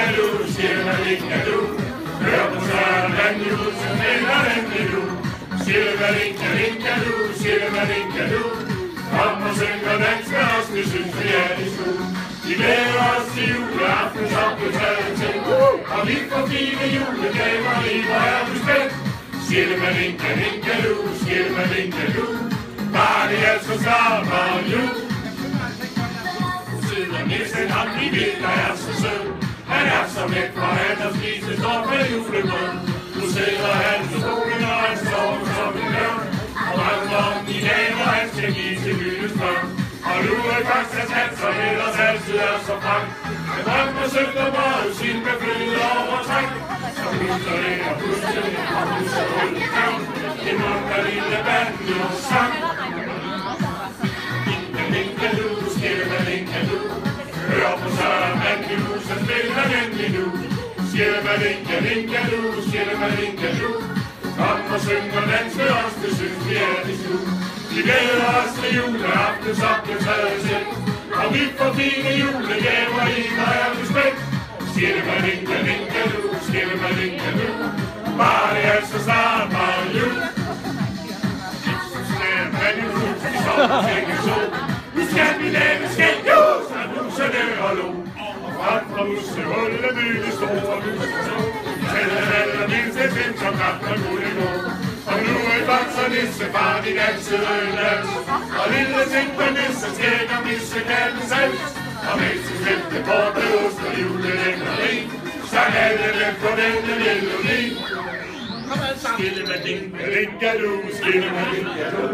Skillemadinka-du, skillemadinka-du. Hør på Søren Vandjul, så spiller den med du. Skillemadinka-dinka-du, skillemadinka-du. Kom og syng og dans med os, det synes vi er i skud. Vi glæder os til juleaften, som blev taget til. Og vi får fine julegaver i hvor du spændt. Skillemadinka-dinka-du, skillemadinka-du. Bare det er så snart var jul. Sidder næsten ham, vi ved, der er så sød. Han er så væk fra han og spiser står med julegrød. Nu sidder han på stolen, og han står som en løn. Og drømmer om de gaver, han skal give til byens børn. Og nu er Konstantin, som ellers altid er så frank. Han drømmer søgt og meget sin med flyet over træk. Så husker det og husker det og husker hullet kævn. En munter lille bande og sang. Dinka-dinka-du, skillemadinka-du. Hør på Søren Vandjul, så spiller den med nu. Skillemadinka-dinka-du, skillemadinka-du. Kom og syng og dans med os, det synes vi er i slut. Vi glæder os til juleaften, som blev taget til. Og vi får fine julegaver i, når er vi spændt. Skillemadinka-dinka-du, skillemadinka-du. Bare det er så snart var jul. Vi står på sengen sol. Nu skal vi lave skældjus, og musene og lo. Og frem fra musehullet byde store museså. Tæller alle mindste sind, som knap kan kunne gå. Og nu er Baks og Nisse far, de dansede en dans. Og lille ting på Nisse skæg og misse katten selv. Og mens de slæbte bort med ost og julelængeri, sang alle dem på denne melodi. Skillemadinka-dinka-du, skillemadinka-du.